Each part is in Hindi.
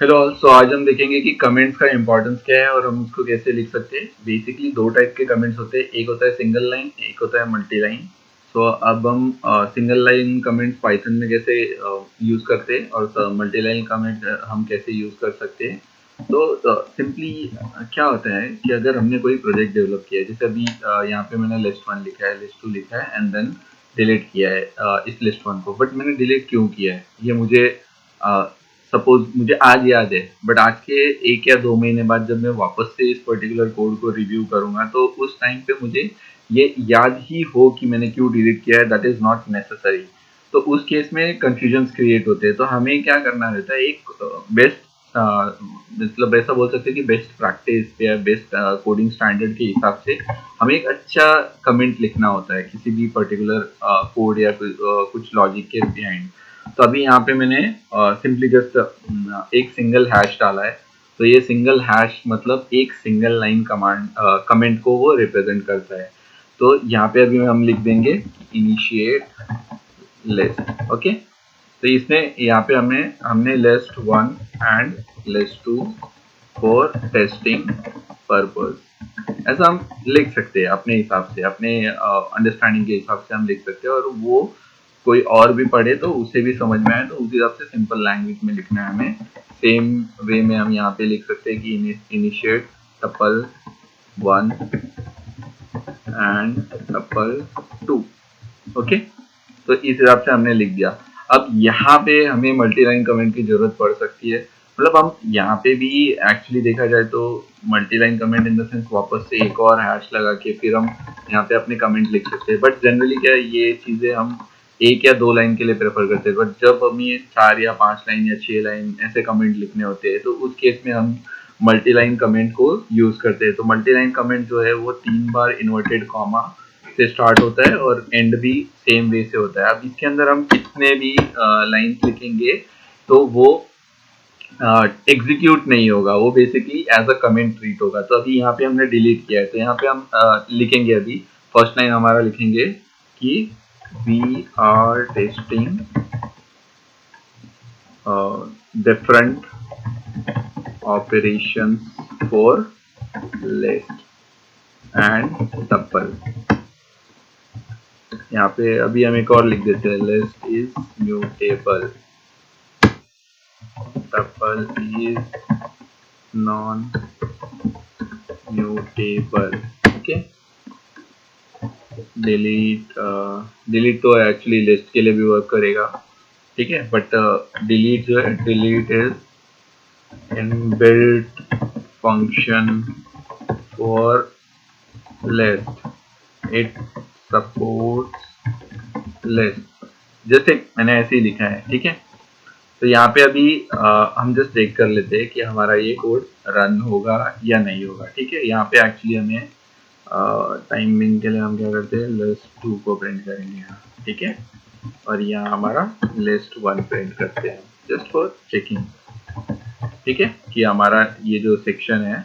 Hello all. सो आज हम देखेंगे कि कमेंट्स का इंपॉर्टेंस क्या है और हम उसको कैसे लिख सकते हैं। बेसिकली दो टाइप के कमेंट्स होते हैं, एक होता है सिंगल लाइन, एक होता है मल्टी लाइन। सो अब हम सिंगल लाइन कमेंट्स पाइथन में कैसे यूज करते हैं और मल्टी लाइन कमेंट हम कैसे यूज कर सकते हैं। तो सिंपली क्या होता है कि अगर हमने कोई प्रोजेक्ट डेवलप किया है, जैसे अभी यहाँ पे मैंने लिस्ट वन लिखा है, लिस्ट टू लिखा है एंड देन डिलीट किया है इस लिस्ट वन को। बट मैंने डिलीट क्यों किया है ये मुझे सपोज मुझे आज याद है, बट आज के 1 या 2 महीने बाद जब मैं वापस से इस पर्टिकुलर कोड को रिव्यू करूंगा तो उस टाइम पे मुझे ये याद ही हो कि मैंने क्यों डिलीट किया है। That is not necessary. तो उस केस में कंफ्यूजन क्रिएट होते हैं। तो हमें क्या करना रहता है, एक बेस्ट मतलब ऐसा बोल सकते हैं कि बेस्ट प्रैक्टिस या बेस्ट कोडिंग स्टैंडर्ड के हिसाब से हमें एक अच्छा कमेंट लिखना होता है किसी भी पर्टिकुलर कोड या कुछ लॉजिक के बिहाइंड। तो अभी यहाँ पे मैंने सिंपली जस्ट एक सिंगल हैश डाला है। तो ये सिंगल हैश मतलब एक सिंगल लाइन कमांड कमेंट को वो रिप्रेजेंट करता है। तो यहाँ पे अभी हम लिख देंगे इनिशिएट लिस्ट। ओके। तो इसमें यहाँ पे हमने list one and list two for testing purpose ऐसा हम लिख सकते हैं अपने हिसाब से, अपने अंडरस्टैंडिंग के हिसाब से हम लिख सकते हैं। और वो कोई और भी पढ़े तो उसे भी समझ में आए तो उस हिसाब से सिंपल लैंग्वेज में लिखना है हमें। सेम वे में हम यहाँ पे लिख सकते हैं कि initiate tuple one and tuple two. Okay. तो इस हिसाब से हमने लिख दिया। अब यहाँ पे हमें मल्टी लाइन कमेंट की जरूरत पड़ सकती है। मतलब हम यहाँ पे भी एक्चुअली देखा जाए तो multi line comment in the sense वापस से एक और हैश लगा के फिर हम यहाँ पे अपने कमेंट लिख सकते हैं। बट जनरली क्या है, ये चीजें हम 1 या 2 लाइन के लिए प्रेफर करते हैं। बट जब हमें 4 या 5 लाइन या 6 लाइन ऐसे कमेंट लिखने होते हैं तो उस केस में हम मल्टी लाइन कमेंट को यूज करते हैं। तो मल्टी लाइन कमेंट जो है वो 3 बार इन्वर्टेड कॉमा से स्टार्ट होता है और एंड भी सेम वे से होता है। अब इसके अंदर हम कितने भी लाइंस लिखेंगे तो वो एग्जीक्यूट नहीं होगा, वो basically as a comment treat होगा। तो अभी यहाँ पे हमने डिलीट किया है तो यहाँ पे हम लिखेंगे अभी फर्स्ट लाइन हमारा लिखेंगे कि we are testing different operations for list and tuple. यहाँ पे अभी हम एक और लिख देते हैं, list is mutable, tuple is non mutable। Okay. Delete तो एक्चुअली लिस्ट के लिए भी वर्क करेगा, ठीक है। बट डिलीट जो है, delete is inbuilt function for list, it supports list. जैसे मैंने ऐसे ही लिखा है, ठीक है। तो यहाँ पे अभी हम जस्ट चेक कर लेते हैं कि हमारा ये कोड रन होगा या नहीं होगा, ठीक है। यहाँ पे एक्चुअली हमें टाइमिंग के लिए हम क्या करते हैं, लिस्ट टू को प्रिंट करेंगे यहाँ, ठीक है। और यहाँ हमारा लिस्ट वन प्रिंट करते हैं जस्ट फॉर चेकिंग, ठीक है, कि हमारा ये जो सेक्शन है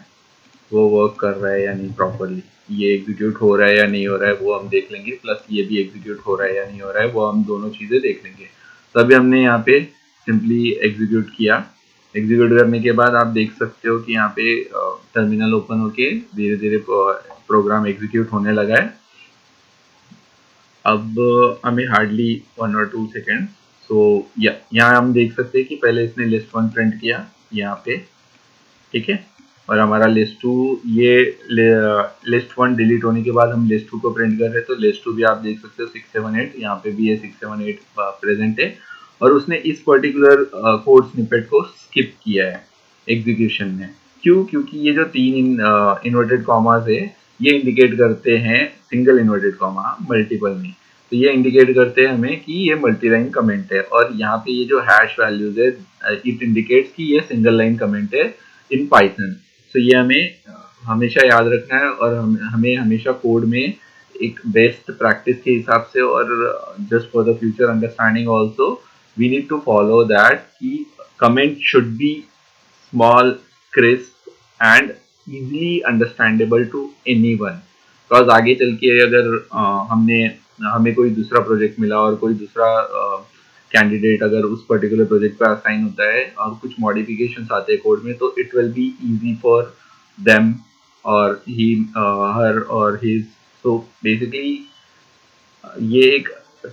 वो वर्क कर रहा है या नहीं प्रॉपरली, ये एग्जीक्यूट हो रहा है या नहीं हो रहा है वो हम देख लेंगे, प्लस ये भी एग्जीक्यूट हो रहा है या नहीं हो रहा है वो हम दोनों चीज़ें देख लेंगे। तो अभी हमने यहाँ पे सिंपली एग्जीक्यूट किया। एग्जीक्यूट करने के बाद आप देख सकते हो कि यहाँ पे टर्मिनल ओपन होके धीरे धीरे प्रोग्राम एग्जीक्यूट होने लगा है। अब हमें हार्डली 1 और 2 सेकेंड। सो यहाँ हम देख सकते हैं कि पहले इसने लिस्ट वन प्रिंट किया यहाँ पे, ठीक है। और हमारा लिस्ट टू, ये लिस्ट वन डिलीट होने के बाद हम लिस्ट टू को प्रिंट कर रहे हैं। तो लिस्ट टू भी आप देख सकते हो 678, यहाँ पे भी ये 678 प्रेजेंट है। और उसने इस पर्टिकुलर कोड स्निपेट को स्किप किया है एग्जीक्यूशन में। क्यों? क्योंकि ये जो 3 इन्वर्टेड कॉमास है ये इंडिकेट करते हैं, सिंगल इन्वर्टेड कॉमा, मल्टीपल नहीं। तो ये इंडिकेट करते हैं हमें कि ये मल्टी लाइन कमेंट है। और यहाँ पे ये जो हैश वैल्यूज है इट इंडिकेट्स कि ये सिंगल लाइन कमेंट है इन पाइथन। तो ये हमें हमेशा याद रखना है और हमें हमेशा कोड में एक बेस्ट प्रैक्टिस के हिसाब से और just for the future understanding also we need to follow that कि comment should be small, crisp and easily understandable to anyone. Because आगे चल के अगर हमें कोई दूसरा प्रोजेक्ट मिला और कोई दूसरा कैंडिडेट अगर उस पर्टिकुलर प्रोजेक्ट पे असाइन होता है और कुछ मॉडिफिकेशंस आते हैं कोड में, तो it will be easy for them और ही हर और हिज। सो बेसिकली ये एक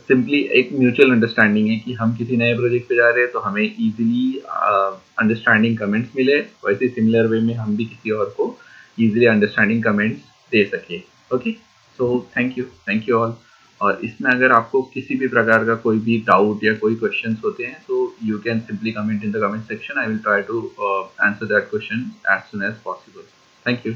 सिंपली एक म्यूचुअल अंडरस्टैंडिंग है कि हम किसी नए प्रोजेक्ट पे जा रहे हैं तो हमें इजीली अंडरस्टैंडिंग कमेंट्स मिले, वैसे सिमिलर वे में हम भी किसी और को इजीली अंडरस्टैंडिंग कमेंट्स दे सके। Okay, so thank you all. और इसमें अगर आपको किसी भी प्रकार का कोई भी डाउट या कोई क्वेश्चंस होते हैं तो you can simply comment in the comment section. I will try to answer that question as soon as possible. Thank you.